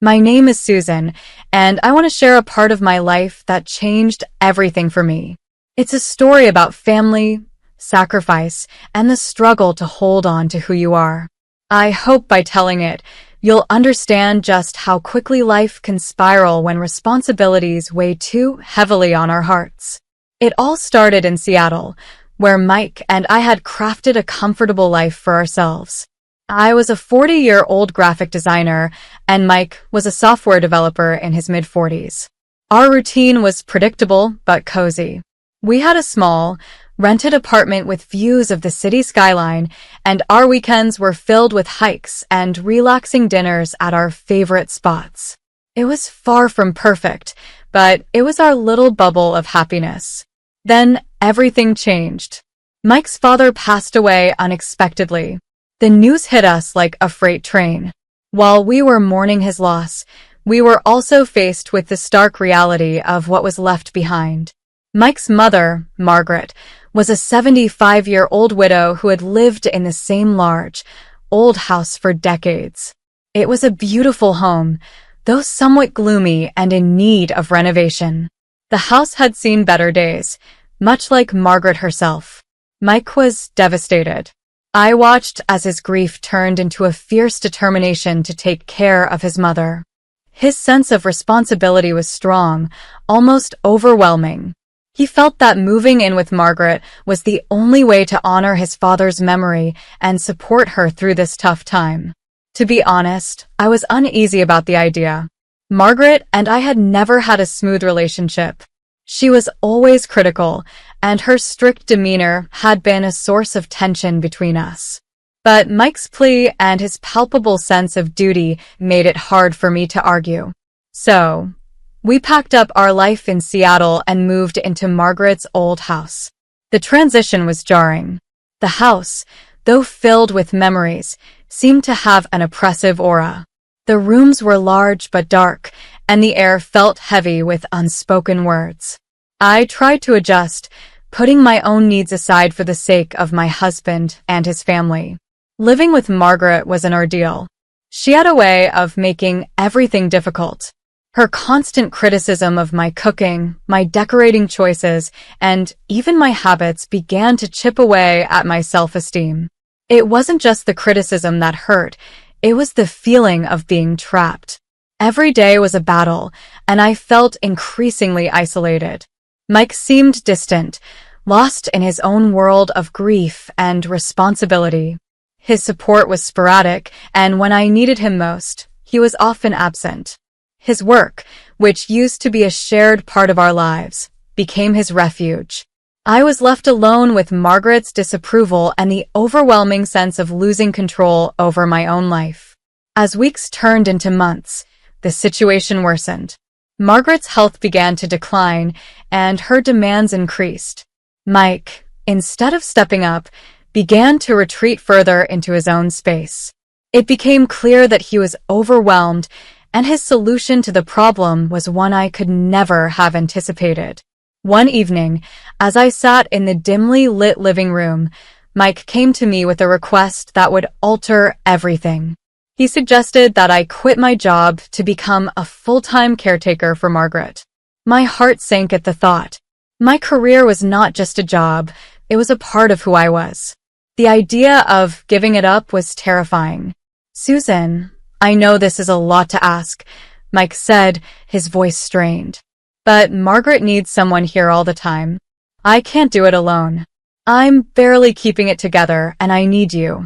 My name is Susan, and I want to share a part of my life that changed everything for me. It's a story about family, sacrifice, and the struggle to hold on to who you are. I hope by telling it, you'll understand just how quickly life can spiral when responsibilities weigh too heavily on our hearts. It all started in Seattle, where Mike and I had crafted a comfortable life for ourselves. I was a 40-year-old graphic designer, and Mike was a software developer in his mid-40s. Our routine was predictable but cozy. We had a small, rented apartment with views of the city skyline, and our weekends were filled with hikes and relaxing dinners at our favorite spots. It was far from perfect, but it was our little bubble of happiness. Then everything changed. Mike's father passed away unexpectedly. The news hit us like a freight train. While we were mourning his loss, we were also faced with the stark reality of what was left behind. Mike's mother, Margaret, was a 75-year-old widow who had lived in the same large, old house for decades. It was a beautiful home, though somewhat gloomy and in need of renovation. The house had seen better days, much like Margaret herself. Mike was devastated. I watched as his grief turned into a fierce determination to take care of his mother. His sense of responsibility was strong, almost overwhelming. He felt that moving in with Margaret was the only way to honor his father's memory and support her through this tough time. To be honest, I was uneasy about the idea. Margaret and I had never had a smooth relationship. She was always critical, and her strict demeanor had been a source of tension between us. But Mike's plea and his palpable sense of duty made it hard for me to argue. So, we packed up our life in Seattle and moved into Margaret's old house. The transition was jarring. The house, though filled with memories, seemed to have an oppressive aura. The rooms were large but dark, and the air felt heavy with unspoken words. I tried to adjust, putting my own needs aside for the sake of my husband and his family. Living with Margaret was an ordeal. She had a way of making everything difficult. Her constant criticism of my cooking, my decorating choices, and even my habits began to chip away at my self-esteem. It wasn't just the criticism that hurt, it was the feeling of being trapped. Every day was a battle, and I felt increasingly isolated. Mike seemed distant, lost in his own world of grief and responsibility. His support was sporadic, and when I needed him most, he was often absent. His work, which used to be a shared part of our lives, became his refuge. I was left alone with Margaret's disapproval and the overwhelming sense of losing control over my own life. As weeks turned into months, the situation worsened. Margaret's health began to decline, and her demands increased. Mike, instead of stepping up, began to retreat further into his own space. It became clear that he was overwhelmed, and his solution to the problem was one I could never have anticipated. One evening, as I sat in the dimly lit living room, Mike came to me with a request that would alter everything. He suggested that I quit my job to become a full-time caretaker for Margaret. My heart sank at the thought. My career was not just a job, it was a part of who I was. The idea of giving it up was terrifying. "Susan, I know this is a lot to ask," Mike said, his voice strained. "But Margaret needs someone here all the time. I can't do it alone. I'm barely keeping it together, and I need you."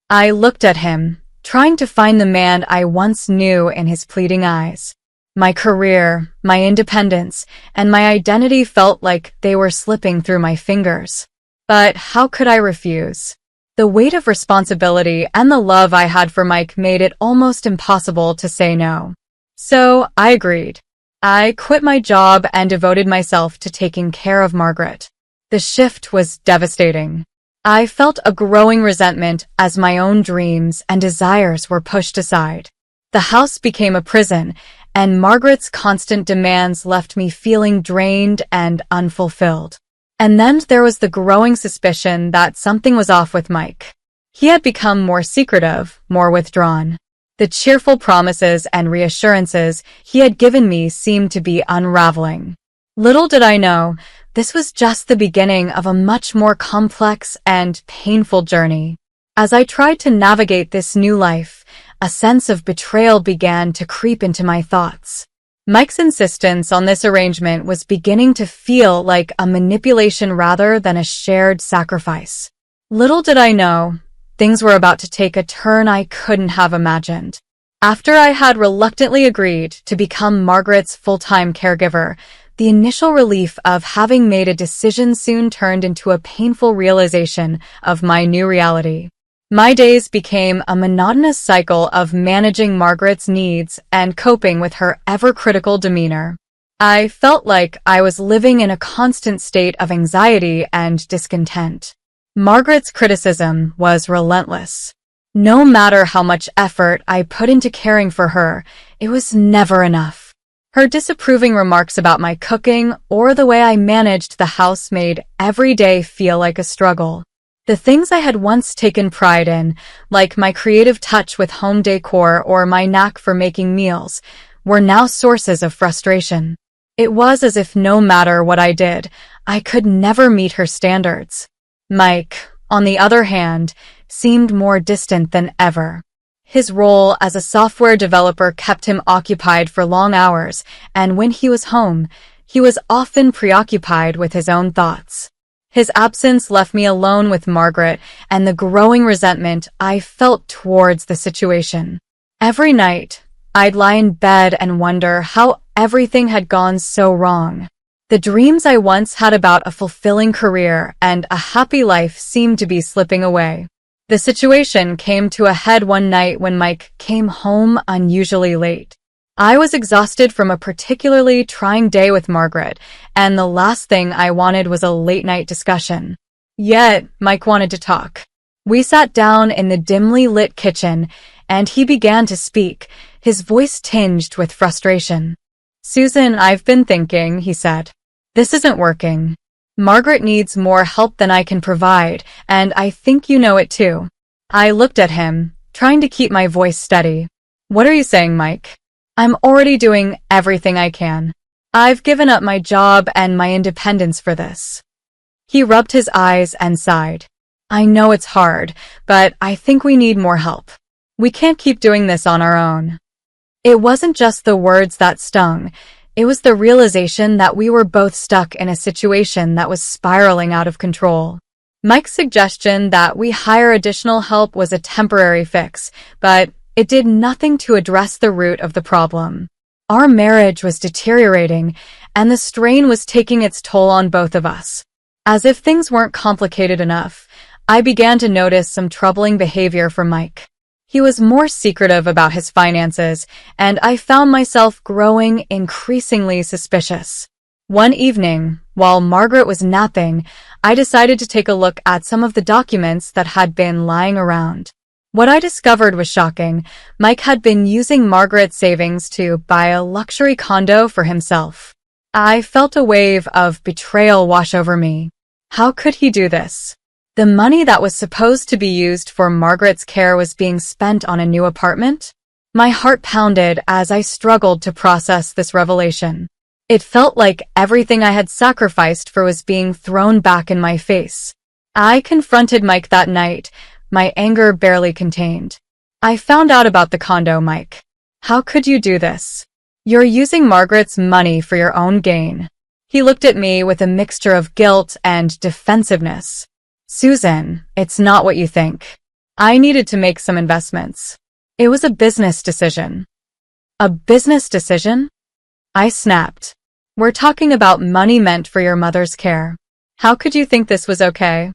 I looked at him, trying to find the man I once knew in his pleading eyes. My career, my independence, and my identity felt like they were slipping through my fingers. But how could I refuse? The weight of responsibility and the love I had for Mike made it almost impossible to say no. So I agreed. I quit my job and devoted myself to taking care of Margaret. The shift was devastating. I felt a growing resentment as my own dreams and desires were pushed aside. The house became a prison, and Margaret's constant demands left me feeling drained and unfulfilled. And then there was the growing suspicion that something was off with Mike. He had become more secretive, more withdrawn. The cheerful promises and reassurances he had given me seemed to be unraveling. Little did I know, this was just the beginning of a much more complex and painful journey. As I tried to navigate this new life, a sense of betrayal began to creep into my thoughts. Mike's insistence on this arrangement was beginning to feel like a manipulation rather than a shared sacrifice. Little did I know, things were about to take a turn I couldn't have imagined. After I had reluctantly agreed to become Margaret's full-time caregiver, the initial relief of having made a decision soon turned into a painful realization of my new reality. My days became a monotonous cycle of managing Margaret's needs and coping with her ever-critical demeanor. I felt like I was living in a constant state of anxiety and discontent. Margaret's criticism was relentless. No matter how much effort I put into caring for her, it was never enough. Her disapproving remarks about my cooking or the way I managed the house made every day feel like a struggle. The things I had once taken pride in, like my creative touch with home decor or my knack for making meals, were now sources of frustration. It was as if no matter what I did, I could never meet her standards. Mike, on the other hand, seemed more distant than ever. His role as a software developer kept him occupied for long hours, and when he was home, he was often preoccupied with his own thoughts. His absence left me alone with Margaret and the growing resentment I felt towards the situation. Every night, I'd lie in bed and wonder how everything had gone so wrong. The dreams I once had about a fulfilling career and a happy life seemed to be slipping away. The situation came to a head one night when Mike came home unusually late. I was exhausted from a particularly trying day with Margaret, and the last thing I wanted was a late-night discussion. Yet, Mike wanted to talk. We sat down in the dimly lit kitchen, and he began to speak, his voice tinged with frustration. "Susan, I've been thinking," he said. "This isn't working. Margaret needs more help than I can provide, and I think you know it too." I looked at him, trying to keep my voice steady. "What are you saying, Mike? I'm already doing everything I can. I've given up my job and my independence for this." He rubbed his eyes and sighed. "I know it's hard, but I think we need more help. We can't keep doing this on our own." It wasn't just the words that stung. It was the realization that we were both stuck in a situation that was spiraling out of control. Mike's suggestion that we hire additional help was a temporary fix, but it did nothing to address the root of the problem. Our marriage was deteriorating, and the strain was taking its toll on both of us. As if things weren't complicated enough, I began to notice some troubling behavior from Mike. He was more secretive about his finances, and I found myself growing increasingly suspicious. One evening, while Margaret was napping, I decided to take a look at some of the documents that had been lying around. What I discovered was shocking. Mike had been using Margaret's savings to buy a luxury condo for himself. I felt a wave of betrayal wash over me. How could he do this? The money that was supposed to be used for Margaret's care was being spent on a new apartment? My heart pounded as I struggled to process this revelation. It felt like everything I had sacrificed for was being thrown back in my face. I confronted Mike that night, my anger barely contained. "I found out about the condo, Mike. How could you do this? You're using Margaret's money for your own gain." He looked at me with a mixture of guilt and defensiveness. "Susan, it's not what you think. I needed to make some investments. It was a business decision." "A business decision?" I snapped. "We're talking about money meant for your mother's care. How could you think this was okay?"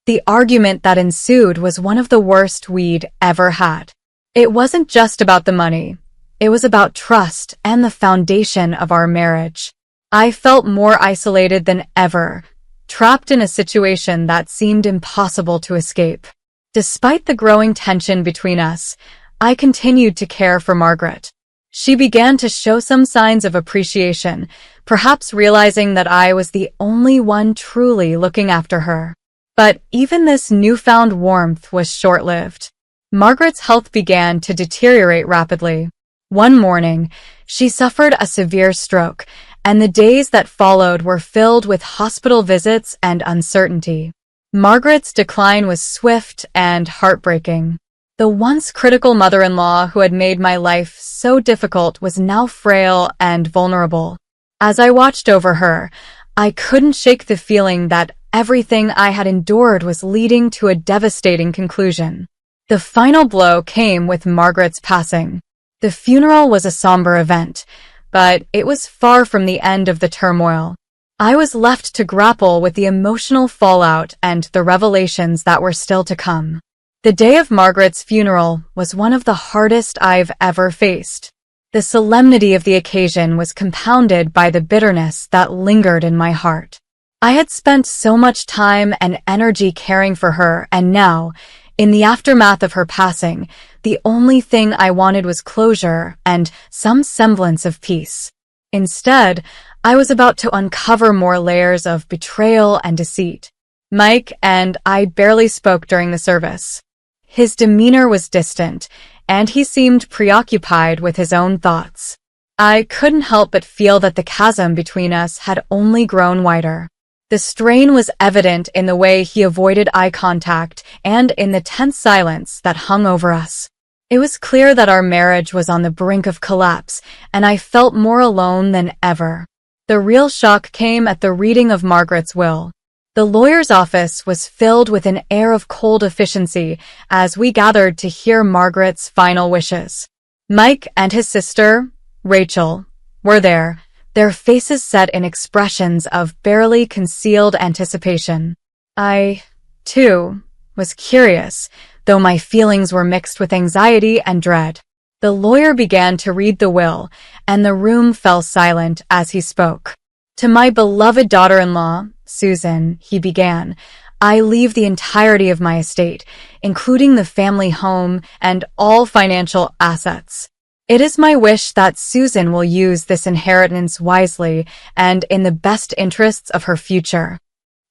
The argument that ensued was one of the worst we'd ever had. It wasn't just about the money. It was about trust and the foundation of our marriage. I felt more isolated than ever, trapped in a situation that seemed impossible to escape. Despite the growing tension between us, I continued to care for Margaret. She began to show some signs of appreciation, perhaps realizing that I was the only one truly looking after her. But even this newfound warmth was short-lived. Margaret's health began to deteriorate rapidly. One morning, she suffered a severe stroke, and the days that followed were filled with hospital visits and uncertainty. Margaret's decline was swift and heartbreaking. The once critical mother-in-law who had made my life so difficult was now frail and vulnerable. As I watched over her, I couldn't shake the feeling that everything I had endured was leading to a devastating conclusion. The final blow came with Margaret's passing. The funeral was a somber event, but it was far from the end of the turmoil. I was left to grapple with the emotional fallout and the revelations that were still to come. The day of Margaret's funeral was one of the hardest I've ever faced. The solemnity of the occasion was compounded by the bitterness that lingered in my heart. I had spent so much time and energy caring for her, and now, in the aftermath of her passing, the only thing I wanted was closure and some semblance of peace. Instead, I was about to uncover more layers of betrayal and deceit. Mike and I barely spoke during the service. His demeanor was distant, and he seemed preoccupied with his own thoughts. I couldn't help but feel that the chasm between us had only grown wider. The strain was evident in the way he avoided eye contact and in the tense silence that hung over us. It was clear that our marriage was on the brink of collapse, and I felt more alone than ever. The real shock came at the reading of Margaret's will. The lawyer's office was filled with an air of cold efficiency as we gathered to hear Margaret's final wishes. Mike and his sister, Rachel, were there, their faces set in expressions of barely concealed anticipation. I, too, was curious, though my feelings were mixed with anxiety and dread. The lawyer began to read the will, and the room fell silent as he spoke. "To my beloved daughter-in-law, Susan," he began, "I leave the entirety of my estate, including the family home and all financial assets. It is my wish that Susan will use this inheritance wisely and in the best interests of her future."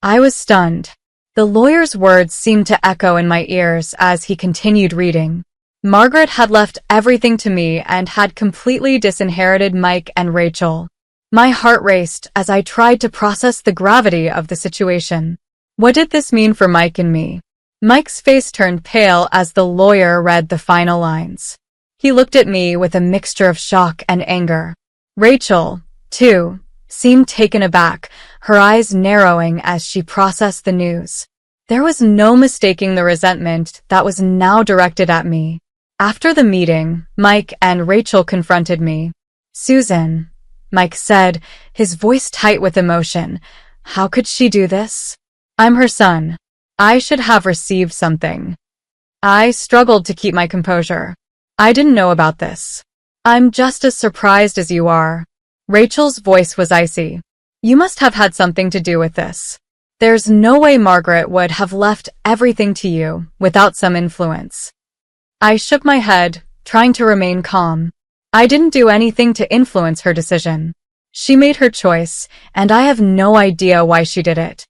I was stunned. The lawyer's words seemed to echo in my ears as he continued reading. Margaret had left everything to me and had completely disinherited Mike and Rachel. My heart raced as I tried to process the gravity of the situation. What did this mean for Mike and me? Mike's face turned pale as the lawyer read the final lines. He looked at me with a mixture of shock and anger. Rachel, too, seemed taken aback, her eyes narrowing as she processed the news. There was no mistaking the resentment that was now directed at me. After the meeting, Mike and Rachel confronted me. "Susan," Mike said, his voice tight with emotion, "how could she do this? I'm her son. I should have received something." I struggled to keep my composure. "I didn't know about this. I'm just as surprised as you are." Rachel's voice was icy. "You must have had something to do with this. There's no way Margaret would have left everything to you without some influence." I shook my head, trying to remain calm. I didn't do anything to influence her decision. She made her choice, and I have no idea why she did it.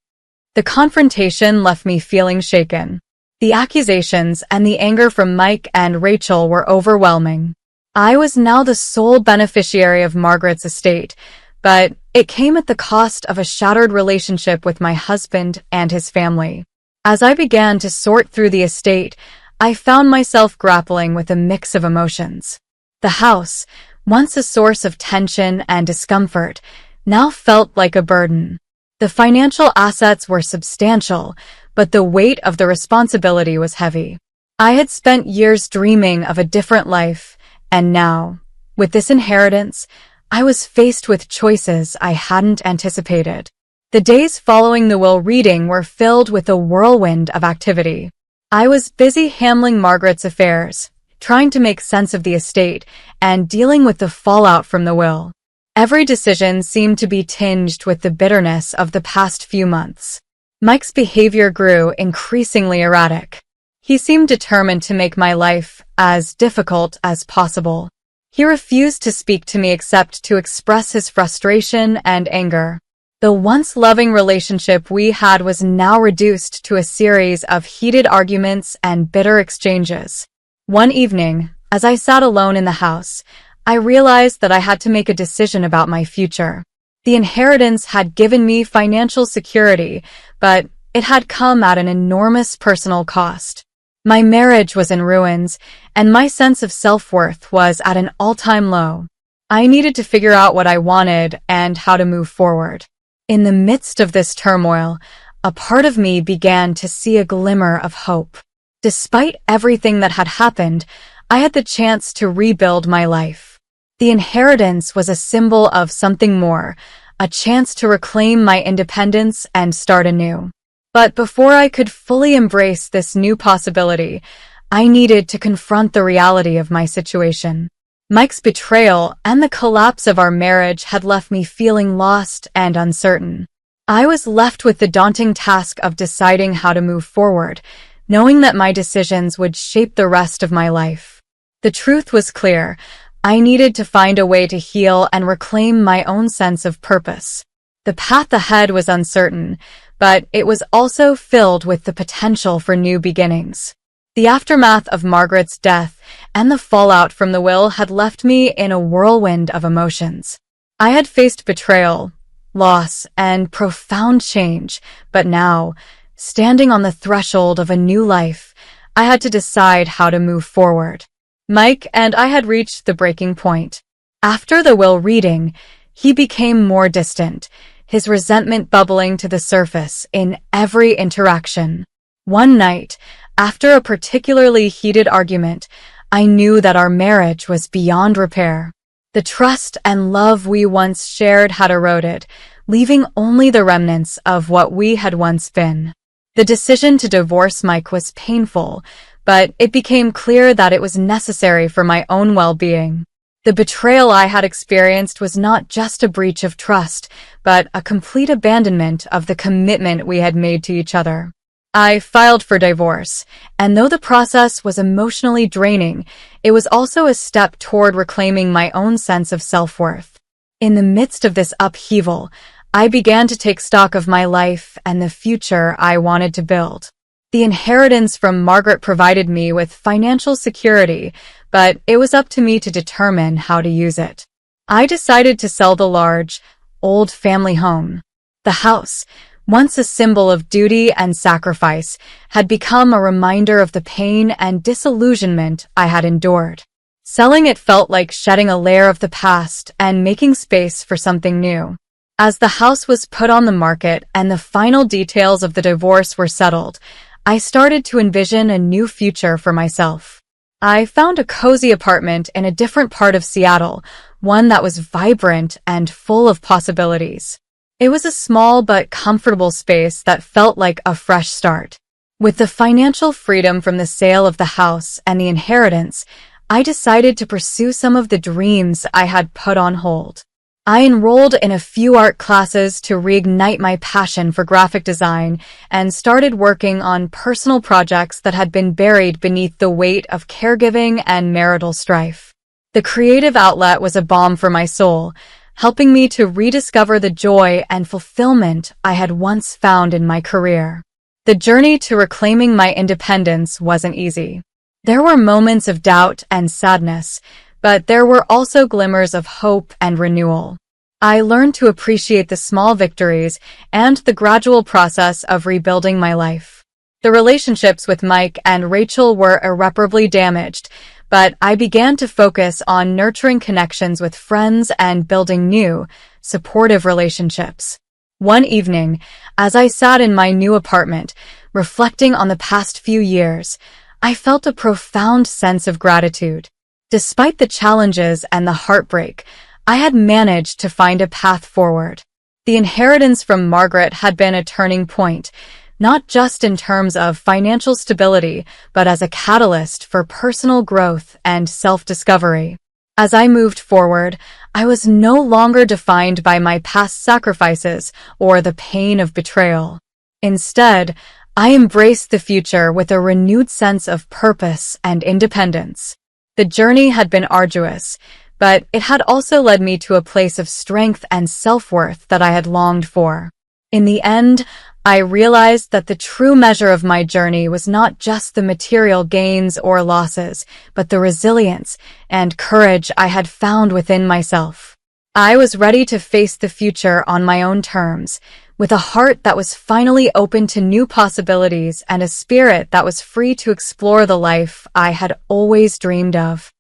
The confrontation left me feeling shaken. The accusations and the anger from Mike and Rachel were overwhelming. I was now the sole beneficiary of Margaret's estate, but it came at the cost of a shattered relationship with my husband and his family. As I began to sort through the estate, I found myself grappling with a mix of emotions. The house, once a source of tension and discomfort, now felt like a burden. The financial assets were substantial, but the weight of the responsibility was heavy. I had spent years dreaming of a different life, and now, with this inheritance, I was faced with choices I hadn't anticipated. The days following the will reading were filled with a whirlwind of activity. I was busy handling Margaret's affairs, trying to make sense of the estate, and dealing with the fallout from the will. Every decision seemed to be tinged with the bitterness of the past few months. Mike's behavior grew increasingly erratic. He seemed determined to make my life as difficult as possible. He refused to speak to me except to express his frustration and anger. The once loving relationship we had was now reduced to a series of heated arguments and bitter exchanges. One evening, as I sat alone in the house, I realized that I had to make a decision about my future. The inheritance had given me financial security, but it had come at an enormous personal cost. My marriage was in ruins, and my sense of self-worth was at an all-time low. I needed to figure out what I wanted and how to move forward. In the midst of this turmoil, a part of me began to see a glimmer of hope. Despite everything that had happened, I had the chance to rebuild my life. The inheritance was a symbol of something more, a chance to reclaim my independence and start anew. But before I could fully embrace this new possibility, I needed to confront the reality of my situation. Mike's betrayal and the collapse of our marriage had left me feeling lost and uncertain. I was left with the daunting task of deciding how to move forward, knowing that my decisions would shape the rest of my life. The truth was clear. I needed to find a way to heal and reclaim my own sense of purpose. The path ahead was uncertain, but it was also filled with the potential for new beginnings. The aftermath of Margaret's death and the fallout from the will had left me in a whirlwind of emotions. I had faced betrayal, loss, and profound change, but now, standing on the threshold of a new life, I had to decide how to move forward. Mike and I had reached the breaking point. After the will reading, he became more distant, his resentment bubbling to the surface in every interaction. One night, after a particularly heated argument, I knew that our marriage was beyond repair. The trust and love we once shared had eroded, leaving only the remnants of what we had once been. The decision to divorce Mike was painful, but it became clear that it was necessary for my own well-being. The betrayal I had experienced was not just a breach of trust, but a complete abandonment of the commitment we had made to each other. I filed for divorce, and though the process was emotionally draining, it was also a step toward reclaiming my own sense of self-worth. In the midst of this upheaval, I began to take stock of my life and the future I wanted to build. The inheritance from Margaret provided me with financial security, but it was up to me to determine how to use it. I decided to sell the large, old family home. The house, once a symbol of duty and sacrifice, had become a reminder of the pain and disillusionment I had endured. Selling it felt like shedding a layer of the past and making space for something new. As the house was put on the market and the final details of the divorce were settled, I started to envision a new future for myself. I found a cozy apartment in a different part of Seattle, one that was vibrant and full of possibilities. It was a small but comfortable space that felt like a fresh start. With the financial freedom from the sale of the house and the inheritance, I decided to pursue some of the dreams I had put on hold. I enrolled in a few art classes to reignite my passion for graphic design and started working on personal projects that had been buried beneath the weight of caregiving and marital strife. The creative outlet was a balm for my soul, helping me to rediscover the joy and fulfillment I had once found in my career. The journey to reclaiming my independence wasn't easy. There were moments of doubt and sadness, but there were also glimmers of hope and renewal. I learned to appreciate the small victories and the gradual process of rebuilding my life. The relationships with Mike and Rachel were irreparably damaged, but I began to focus on nurturing connections with friends and building new, supportive relationships. One evening, as I sat in my new apartment, reflecting on the past few years, I felt a profound sense of gratitude. Despite the challenges and the heartbreak, I had managed to find a path forward. The inheritance from Margaret had been a turning point, not just in terms of financial stability, but as a catalyst for personal growth and self-discovery. As I moved forward, I was no longer defined by my past sacrifices or the pain of betrayal. Instead, I embraced the future with a renewed sense of purpose and independence. The journey had been arduous, but it had also led me to a place of strength and self-worth that I had longed for. In the end, I realized that the true measure of my journey was not just the material gains or losses, but the resilience and courage I had found within myself. I was ready to face the future on my own terms, with a heart that was finally open to new possibilities and a spirit that was free to explore the life I had always dreamed of.